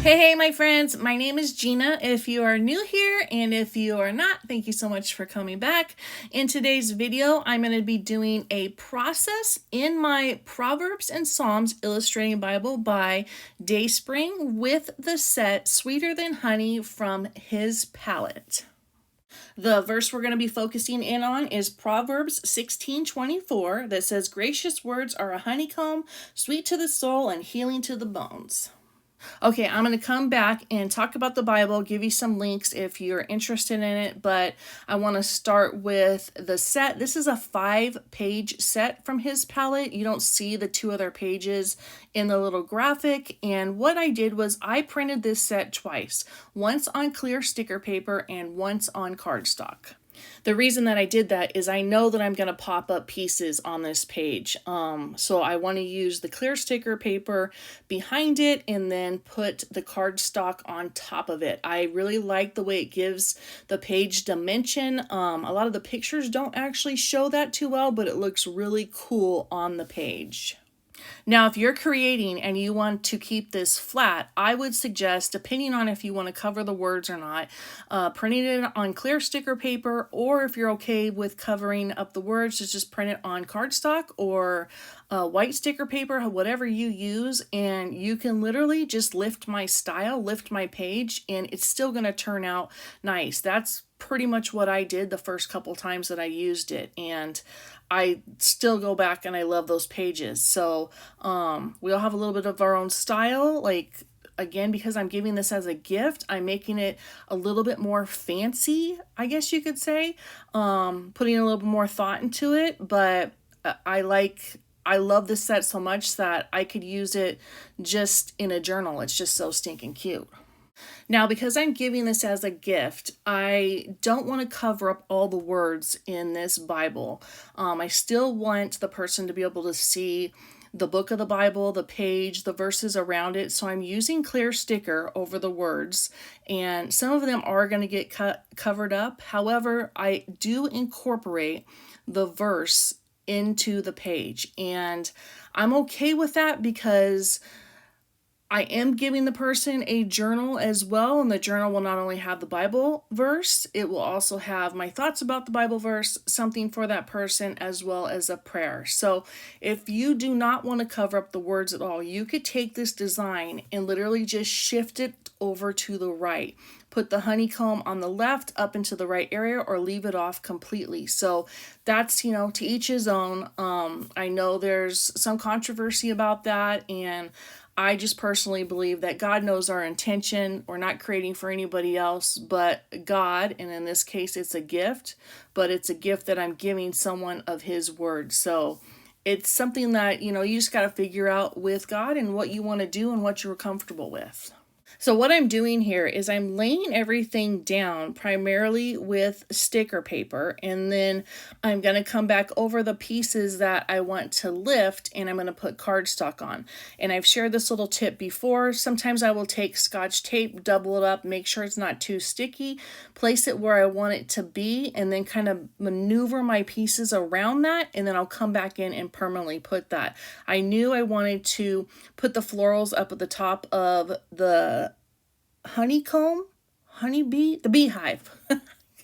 Hey, my friends, my name is Gena. If you are new here and if you are not, thank you so much for coming back. In today's video, I'm going to be doing a process in my Proverbs and Psalms Illustrating Bible by Dayspring with the set Sweeter Than Honey from His Palette. The verse we're going to be focusing in on is Proverbs 16:24 that says, "Gracious words are a honeycomb, sweet to the soul and healing to the bones." Okay, I'm going to come back and talk about the Bible, give you some links if you're interested in it, but I want to start with the set. This is a 5-page set from his palette. You don't see the 2 other pages in the little graphic, and what I did was I printed this set twice, once on clear sticker paper and once on cardstock. The reason that I did that is I know that I'm going to pop up pieces on this page. So I want to use the clear sticker paper behind it and then put the cardstock on top of it. I really like the way it gives the page dimension. A lot of the pictures don't actually show that too well, but it looks really cool on the page. Now, if you're creating and you want to keep this flat, I would suggest, depending on if you want to cover the words or not, printing it on clear sticker paper, or if you're okay with covering up the words, just print it on cardstock or white sticker paper, whatever you use, and you can literally just lift my style, lift my page, and it's still going to turn out nice. That's pretty much what I did the first couple times that I used it, and I still go back and I love those pages. So we all have a little bit of our own style. Like, again, because I'm giving this as a gift, I'm making it a little bit more fancy, I guess you could say, putting a little bit more thought into it. But I love this set so much that I could use it just in a journal. It's just so stinking cute. Now, because I'm giving this as a gift, I don't want to cover up all the words in this Bible. I still want the person to be able to see the book of the Bible, the page, the verses around it. So I'm using clear sticker over the words, and some of them are going to get covered up. However, I do incorporate the verse into the page, and I'm okay with that because I am giving the person a journal as well, and the journal will not only have the Bible verse, it will also have my thoughts about the Bible verse, something for that person, as well as a prayer. So if you do not want to cover up the words at all, you could take this design and literally just shift it over to the right. Put the honeycomb on the left up into the right area, or leave it off completely. So that's, to each his own. I know there's some controversy about that, and I just personally believe that God knows our intention. We're not creating for anybody else but God, and in this case it's a gift, but it's a gift that I'm giving someone of His word. So it's something that, you just got to figure out with God and what you want to do and what you're comfortable with. So what I'm doing here is I'm laying everything down primarily with sticker paper, and then I'm going to come back over the pieces that I want to lift, and I'm going to put cardstock on. And I've shared this little tip before. Sometimes I will take Scotch tape, double it up, make sure it's not too sticky, place it where I want it to be, and then kind of maneuver my pieces around that, and then I'll come back in and permanently put that. I knew I wanted to put the florals up at the top of the honeycomb, honeybee, the beehive.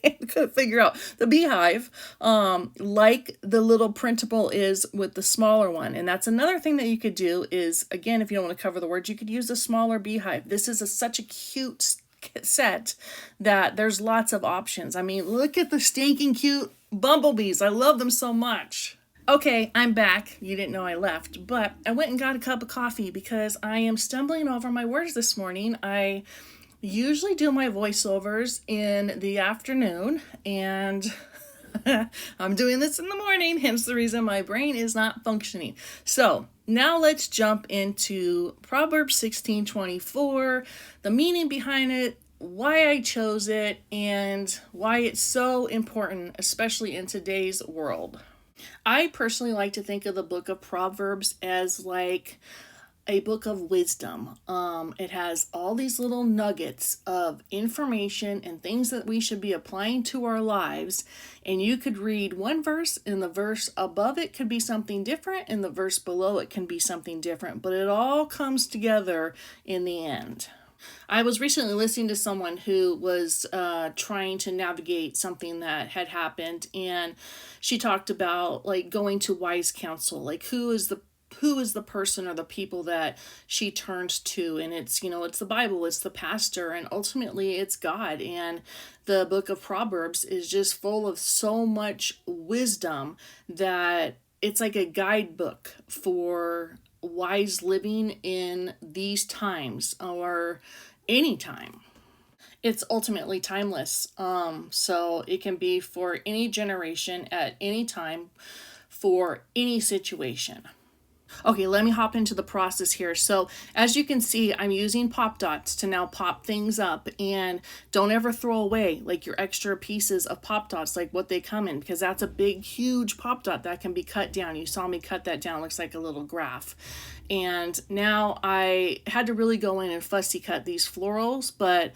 I couldn't figure out the beehive, like the little printable is with the smaller one. And that's another thing that you could do is, again, if you don't want to cover the words, you could use a smaller beehive. This is such a cute set that there's lots of options. I mean, look at the stinking cute bumblebees. I love them so much. Okay, I'm back. You didn't know I left, but I went and got a cup of coffee because I am stumbling over my words this morning. I usually do my voiceovers in the afternoon, and I'm doing this in the morning, hence the reason my brain is not functioning. So now let's jump into Proverbs 16:24, the meaning behind it, why I chose it, and why it's so important, especially in today's world. I personally like to think of the book of Proverbs as like a book of wisdom. It has all these little nuggets of information and things that we should be applying to our lives. And you could read one verse, and the verse above it could be something different, and the verse below it can be something different. But it all comes together in the end. I was recently listening to someone who was trying to navigate something that had happened, and she talked about like going to wise counsel, like who is the person or the people that she turns to, and it's, it's the Bible, it's the pastor, and ultimately it's God. And the book of Proverbs is just full of so much wisdom that it's like a guidebook for wise living in these times or any time. It's ultimately timeless. So it can be for any generation at any time for any situation. Okay, let me hop into the process here. So as you can see, I'm using pop dots to now pop things up, and don't ever throw away like your extra pieces of pop dots, like what they come in, because that's a big, huge pop dot that can be cut down. You saw me cut that down, looks like a little graph. And now I had to really go in and fussy cut these florals, but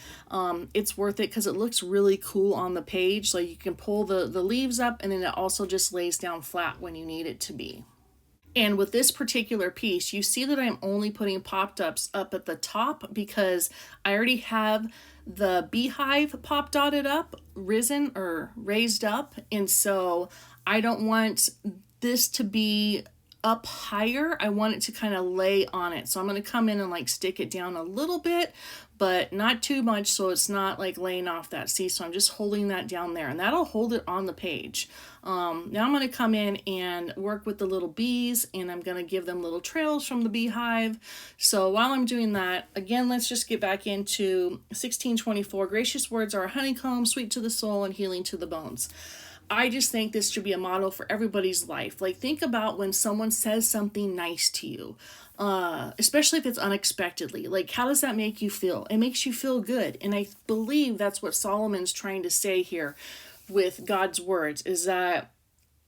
it's worth it because it looks really cool on the page. Like you can pull the leaves up, and then it also just lays down flat when you need it to be. And with this particular piece, you see that I'm only putting pop-ups up at the top because I already have the beehive pop dotted up, risen or raised up. And so I don't want this to be up higher. I want it to kind of lay on it. So I'm going to come in and like stick it down a little bit, but not too much so it's not like laying off that. See, so I'm just holding that down there, and that'll hold it on the page. Now I'm going to come in and work with the little bees, and I'm going to give them little trails from the beehive. So while I'm doing that, again, let's just get back into 1624. Gracious words are a honeycomb, sweet to the soul and healing to the bones. I just think this should be a model for everybody's life. Like, think about when someone says something nice to you, especially if it's unexpectedly. Like, how does that make you feel? It makes you feel good. And I believe that's what Solomon's trying to say here with God's words, is that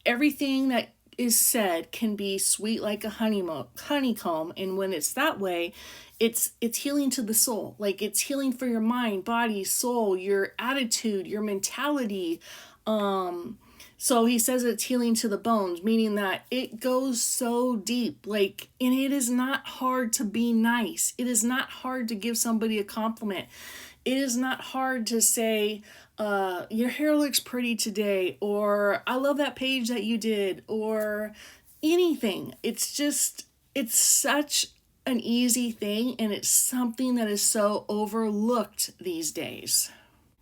everything that is said can be sweet like a honeycomb. And when it's that way, it's healing to the soul. Like, it's healing for your mind, body, soul, your attitude, your mentality. So he says it's healing to the bones, meaning that it goes so deep. Like, and it is not hard to be nice. It is not hard to give somebody a compliment. It is not hard to say, your hair looks pretty today, or I love that page that you did, or anything. It's such an easy thing, and it's something that is so overlooked these days.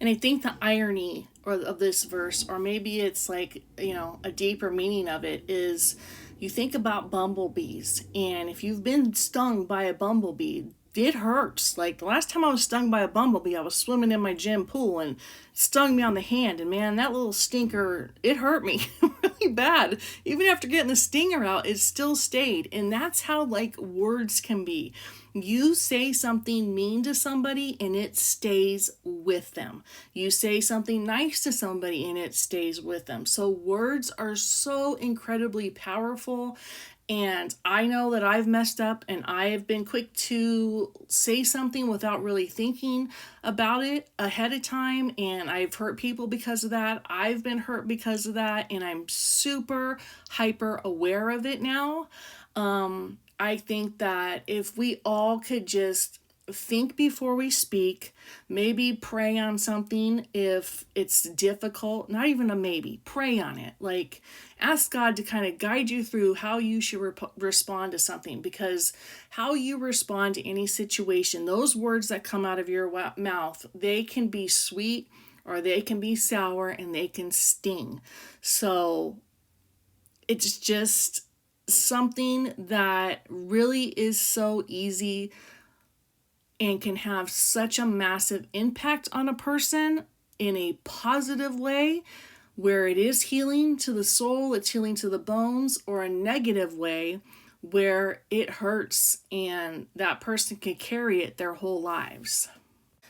And I think the irony of this verse, or maybe it's like, a deeper meaning of it, is you think about bumblebees. And if you've been stung by a bumblebee, it hurts. Like, the last time I was stung by a bumblebee, I was swimming in my gym pool and it stung me on the hand. And man, that little stinker, it hurt me really bad. Even after getting the stinger out, it still stayed. And that's how, like, words can be. You say something mean to somebody and it stays with them. You say something nice to somebody and it stays with them. So words are so incredibly powerful. And I know that I've messed up, and I have been quick to say something without really thinking about it ahead of time. And I've hurt people because of that. I've been hurt because of that. And I'm super hyper aware of it now. I think that if we all could just think before we speak, maybe pray on something if it's difficult, not even a maybe, pray on it. Like, ask God to kind of guide you through how you should respond to something, because how you respond to any situation, those words that come out of your mouth, they can be sweet or they can be sour and they can sting. So it's just something that really is so easy and can have such a massive impact on a person in a positive way, where it is healing to the soul, it's healing to the bones, or a negative way where it hurts and that person can carry it their whole lives.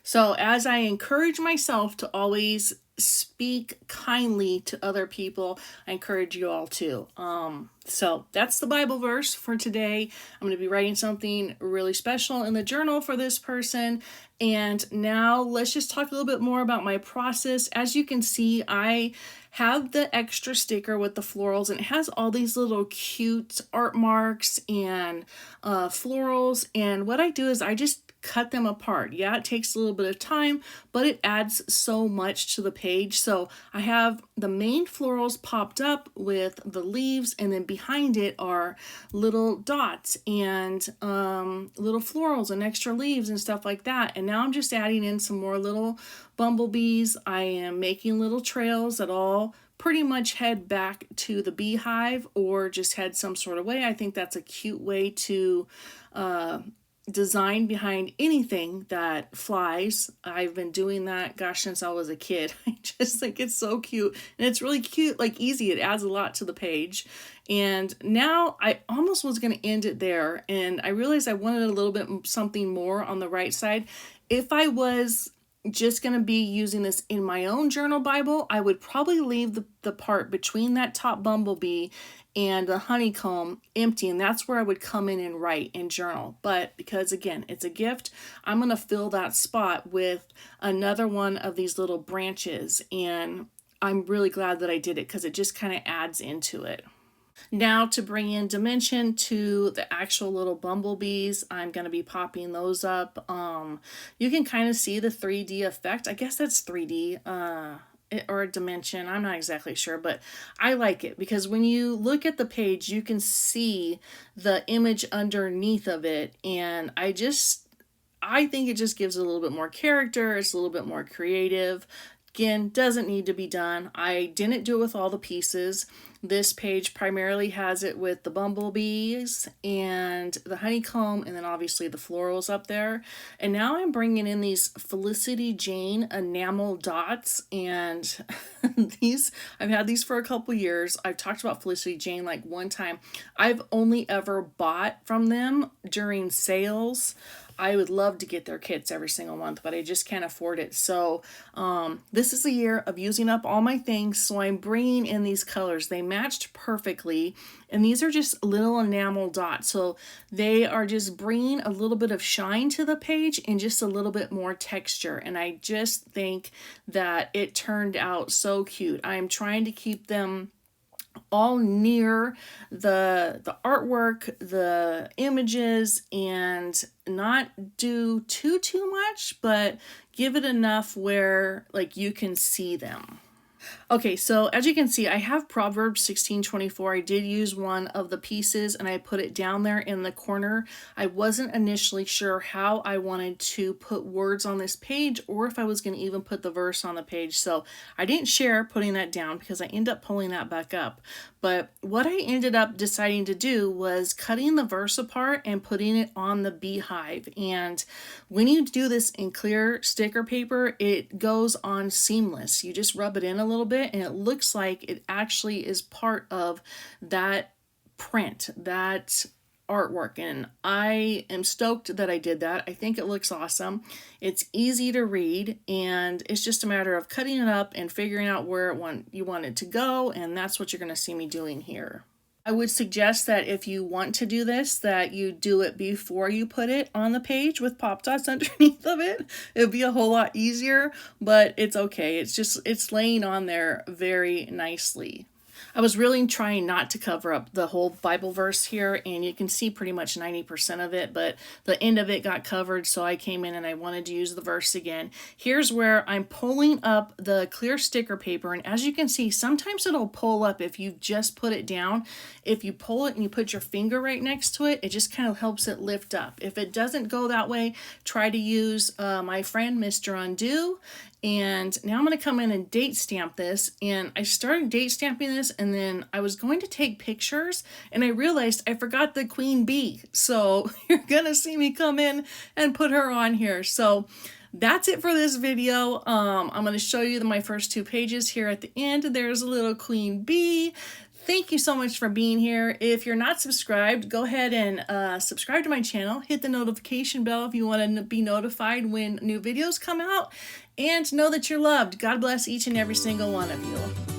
So as I encourage myself to always speak kindly to other people, I encourage you all to. So that's the Bible verse for today. I'm going to be writing something really special in the journal for this person. And now let's just talk a little bit more about my process. As you can see, I have the extra sticker with the florals, and it has all these little cute art marks and florals. And what I do is I just cut them apart. Yeah, it takes a little bit of time, but it adds so much to the page. So I have the main florals popped up with the leaves, and then behind it are little dots and little florals and extra leaves and stuff like that. And now I'm just adding in some more little bumblebees. I am making little trails that all pretty much head back to the beehive or just head some sort of way. I think that's a cute way to design behind anything that flies. I've been doing that, gosh, since I was a kid. I just think it's so cute, and it's really cute, like easy. It adds a lot to the page. And now I almost was going to end it there, and I realized I wanted a little bit something more on the right side. If I was just going to be using this in my own journal Bible, I would probably leave the part between that top bumblebee and the honeycomb empty, and that's where I would come in and write and journal. But because again, it's a gift, I'm going to fill that spot with another one of these little branches, and I'm really glad that I did it because it just kind of adds into it. Now to bring in dimension to the actual little bumblebees, I'm going to be popping those up. You can kind of see the 3D effect. I guess that's 3D or dimension. I'm not exactly sure, but I like it because when you look at the page, you can see the image underneath of it. And I think it just gives it a little bit more character. It's a little bit more creative. Again, doesn't need to be done. I didn't do it with all the pieces. This page primarily has it with the bumblebees and the honeycomb, and then obviously the florals up there. And now I'm bringing in these Felicity Jane enamel dots, and I've had these for a couple years. I've talked about Felicity Jane like one time. I've only ever bought from them during sales. I would love to get their kits every single month, but I just can't afford it. So this is a year of using up all my things, so I'm bringing in these colors. They matched perfectly, and these are just little enamel dots. So they are just bringing a little bit of shine to the page and just a little bit more texture. And I just think that it turned out so cute. I'm trying to keep them all near the artwork, the images, and not do too much, but give it enough where like you can see them. Okay, so as you can see, I have Proverbs 16:24. I did use one of the pieces and I put it down there in the corner. I wasn't initially sure how I wanted to put words on this page or if I was going to even put the verse on the page. So I didn't share putting that down because I ended up pulling that back up. But what I ended up deciding to do was cutting the verse apart and putting it on the beehive. And when you do this in clear sticker paper, it goes on seamless. You just rub it in a little bit and it looks like it actually is part of that print, that artwork, and I am stoked that I did that. I think it looks awesome. It's easy to read, and it's just a matter of cutting it up and figuring out where you want it to go, and that's what you're going to see me doing here. I would suggest that if you want to do this, that you do it before you put it on the page with pop dots underneath of it. It would be a whole lot easier, but it's okay. It's laying on there very nicely. I was really trying not to cover up the whole Bible verse here, and you can see pretty much 90% of it, but the end of it got covered, so I came in and I wanted to use the verse again. Here's where I'm pulling up the clear sticker paper, and as you can see, sometimes it'll pull up if you just put it down. If you pull it and you put your finger right next to it, it just kind of helps it lift up. If it doesn't go that way, try to use my friend Mr. Undo. And now I'm going to come in and date stamp this, and I started date stamping this, and then I was going to take pictures and I realized I forgot the queen bee. So you're going to see me come in and put her on here. So that's it for this video. I'm going to show you my first two pages here at the end. There's a little queen bee. Thank you so much for being here. If you're not subscribed, go ahead and subscribe to my channel. Hit the notification bell if you want to be notified when new videos come out. And know that you're loved. God bless each and every single one of you.